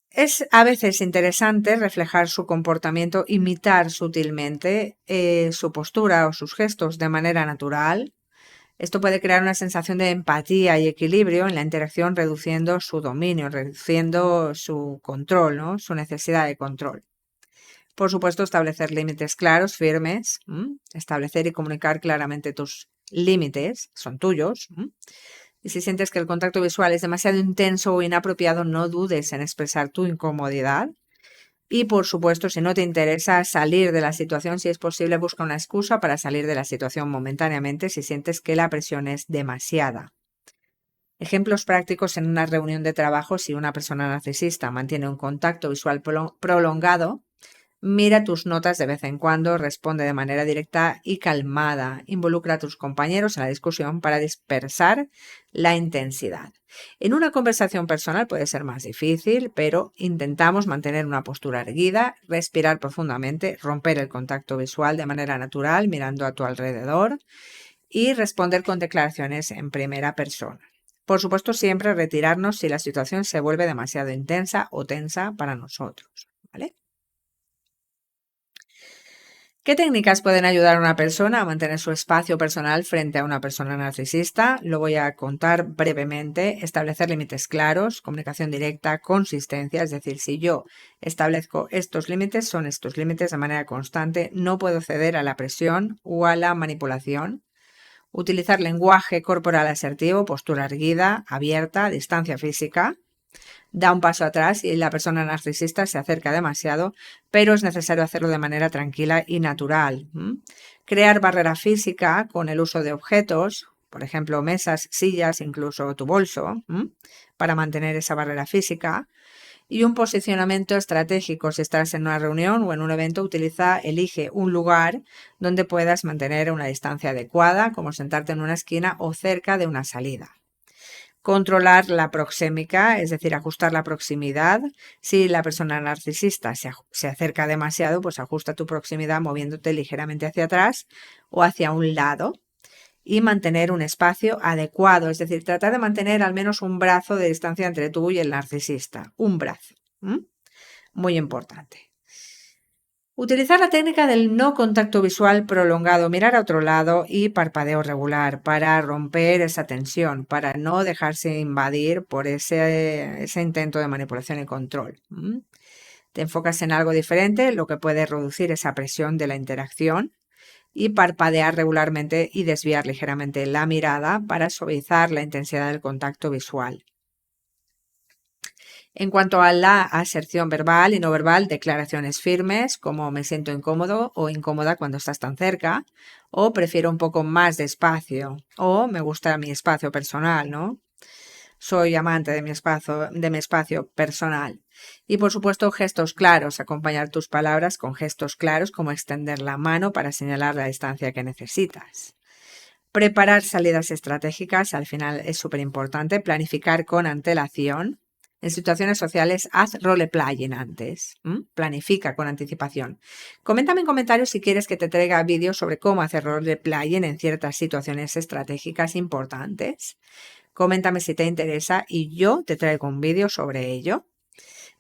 S1: Es a veces interesante reflejar su comportamiento, imitar sutilmente su postura o sus gestos de manera natural. Esto puede crear una sensación de empatía y equilibrio en la interacción, reduciendo su dominio, reduciendo su control, ¿no?, su necesidad de control. Por supuesto, establecer límites claros, firmes, establecer y comunicar claramente tus límites, son tuyos. Y si sientes que el contacto visual es demasiado intenso o inapropiado, no dudes en expresar tu incomodidad. Y por supuesto, si no te interesa salir de la situación, si es posible, busca una excusa para salir de la situación momentáneamente si sientes que la presión es demasiada. Ejemplos prácticos en una reunión de trabajo: si una persona narcisista mantiene un contacto visual prolongado, mira tus notas de vez en cuando, responde de manera directa y calmada, involucra a tus compañeros en la discusión para dispersar la intensidad. En una conversación personal puede ser más difícil, pero intentamos mantener una postura erguida, respirar profundamente, romper el contacto visual de manera natural mirando a tu alrededor y responder con declaraciones en primera persona. Por supuesto, siempre retirarnos si la situación se vuelve demasiado intensa o tensa para nosotros, ¿vale? ¿Qué técnicas pueden ayudar a una persona a mantener su espacio personal frente a una persona narcisista? Lo voy a contar brevemente. Establecer límites claros, comunicación directa, consistencia. Es decir, si yo establezco estos límites, son estos límites de manera constante. No puedo ceder a la presión o a la manipulación. Utilizar lenguaje corporal asertivo, postura erguida, abierta, distancia física. Da un paso atrás y la persona narcisista se acerca demasiado, pero es necesario hacerlo de manera tranquila y natural. Crear barrera física con el uso de objetos, por ejemplo, mesas, sillas, incluso tu bolso, para mantener esa barrera física. Y un posicionamiento estratégico. Si estás en una reunión o en un evento, elige un lugar donde puedas mantener una distancia adecuada, como sentarte en una esquina o cerca de una salida. Controlar la proxémica, es decir, ajustar la proximidad. Si la persona narcisista se acerca demasiado, pues ajusta tu proximidad moviéndote ligeramente hacia atrás o hacia un lado. Y mantener un espacio adecuado, es decir, tratar de mantener al menos un brazo de distancia entre tú y el narcisista. Un brazo. Muy importante. Utilizar la técnica del no contacto visual prolongado, mirar a otro lado y parpadeo regular para romper esa tensión, para no dejarse invadir por ese intento de manipulación y control. Te enfocas en algo diferente, lo que puede reducir esa presión de la interacción, y parpadear regularmente y desviar ligeramente la mirada para suavizar la intensidad del contacto visual. En cuanto a la aserción verbal y no verbal, declaraciones firmes como me siento incómodo o incómoda cuando estás tan cerca, o prefiero un poco más de espacio, o me gusta mi espacio personal, ¿no? Soy amante de mi espacio personal. Y por supuesto, gestos claros, acompañar tus palabras con gestos claros como extender la mano para señalar la distancia que necesitas. Preparar salidas estratégicas, al final es súper importante, planificar con antelación. En situaciones sociales, haz role-playing antes. Planifica con anticipación. Coméntame en comentarios si quieres que te traiga vídeos sobre cómo hacer role-playing en ciertas situaciones estratégicas importantes. Coméntame si te interesa y yo te traigo un vídeo sobre ello.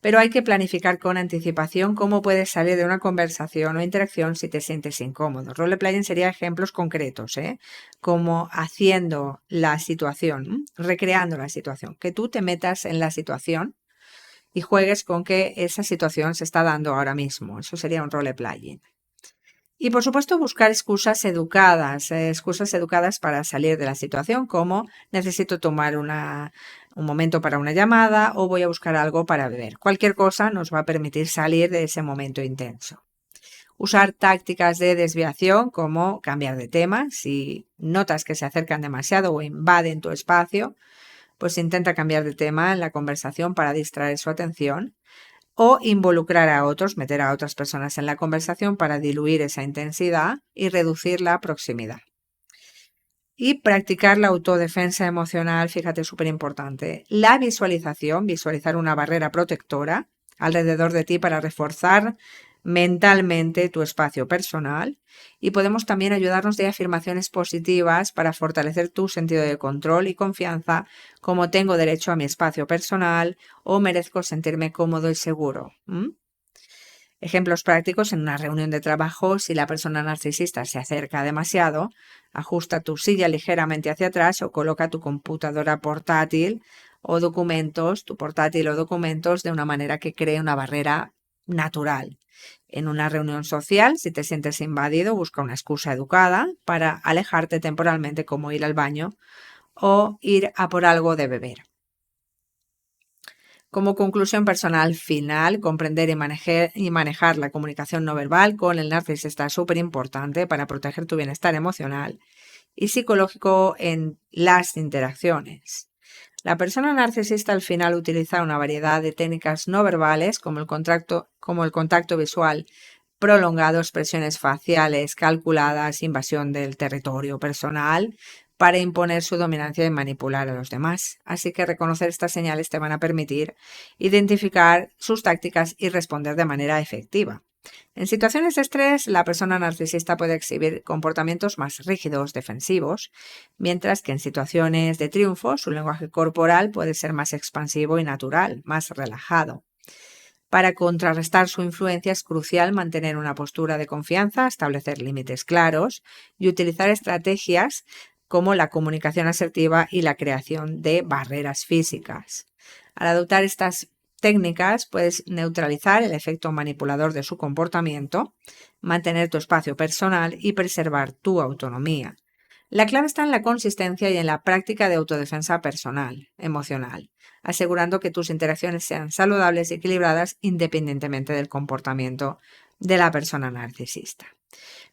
S1: Pero hay que planificar con anticipación cómo puedes salir de una conversación o interacción si te sientes incómodo. Role-playing sería ejemplos concretos, como haciendo la situación, recreando la situación, que tú te metas en la situación y juegues con que esa situación se está dando ahora mismo. Eso sería un role-playing. Y por supuesto buscar excusas educadas para salir de la situación, como necesito tomar un momento para una llamada o voy a buscar algo para beber. Cualquier cosa nos va a permitir salir de ese momento intenso. Usar tácticas de desviación como cambiar de tema. Si notas que se acercan demasiado o invaden tu espacio, pues intenta cambiar de tema en la conversación para distraer su atención. O involucrar a otros, meter a otras personas en la conversación para diluir esa intensidad y reducir la proximidad. Y practicar la autodefensa emocional, fíjate, súper importante. La visualización, visualizar una barrera protectora alrededor de ti para reforzar mentalmente tu espacio personal. Y podemos también ayudarnos de afirmaciones positivas para fortalecer tu sentido de control y confianza, como tengo derecho a mi espacio personal o merezco sentirme cómodo y seguro. Ejemplos prácticos en una reunión de trabajo: si la persona narcisista se acerca demasiado, ajusta tu silla ligeramente hacia atrás o coloca tu computadora portátil o documentos, de una manera que cree una barrera natural. En una reunión social, si te sientes invadido, busca una excusa educada para alejarte temporalmente, como ir al baño o ir a por algo de beber. Como conclusión personal final, comprender y manejar la comunicación no verbal con el narcisista es súper importante para proteger tu bienestar emocional y psicológico en las interacciones. La persona narcisista al final utiliza una variedad de técnicas no verbales como el contacto visual prolongado, expresiones faciales calculadas, invasión del territorio personal, para imponer su dominancia y manipular a los demás. Así que reconocer estas señales te van a permitir identificar sus tácticas y responder de manera efectiva. En situaciones de estrés, la persona narcisista puede exhibir comportamientos más rígidos, defensivos, mientras que en situaciones de triunfo su lenguaje corporal puede ser más expansivo y natural, más relajado. Para contrarrestar su influencia es crucial mantener una postura de confianza, establecer límites claros y utilizar estrategias como la comunicación asertiva y la creación de barreras físicas. Al adoptar estas técnicas puedes neutralizar el efecto manipulador de su comportamiento, mantener tu espacio personal y preservar tu autonomía. La clave está en la consistencia y en la práctica de autodefensa personal, emocional, asegurando que tus interacciones sean saludables y equilibradas independientemente del comportamiento de la persona narcisista.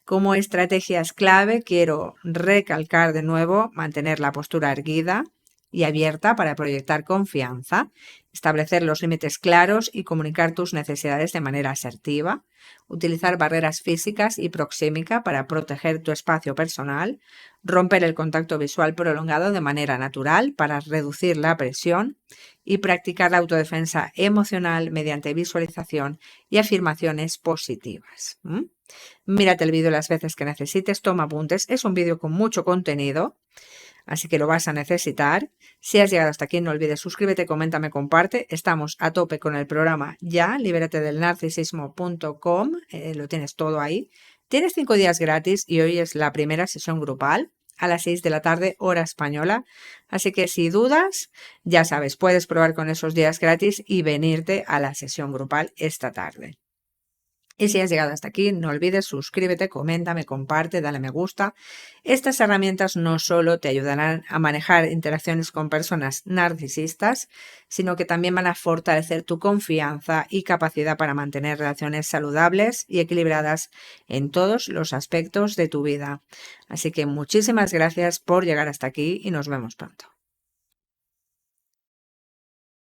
S1: Como estrategias clave, quiero recalcar de nuevo mantener la postura erguida y abierta para proyectar confianza, establecer los límites claros y comunicar tus necesidades de manera asertiva, utilizar barreras físicas y proxémica para proteger tu espacio personal, romper el contacto visual prolongado de manera natural para reducir la presión y practicar la autodefensa emocional mediante visualización y afirmaciones positivas. Mírate el vídeo las veces que necesites, toma apuntes. Es un vídeo con mucho contenido, así que lo vas a necesitar. Si has llegado hasta aquí, no olvides suscríbete, coméntame, comparte. Estamos a tope con el programa ya, liberatedelnarcisismo.com, lo tienes todo ahí. Tienes 5 días gratis y hoy es la primera sesión grupal a las 6 de la tarde, hora española. Así que si dudas, ya sabes, puedes probar con esos días gratis y venirte a la sesión grupal esta tarde. Y si has llegado hasta aquí, no olvides suscríbete, coméntame, comparte, dale me gusta. Estas herramientas no solo te ayudarán a manejar interacciones con personas narcisistas, sino que también van a fortalecer tu confianza y capacidad para mantener relaciones saludables y equilibradas en todos los aspectos de tu vida. Así que muchísimas gracias por llegar hasta aquí y nos vemos pronto.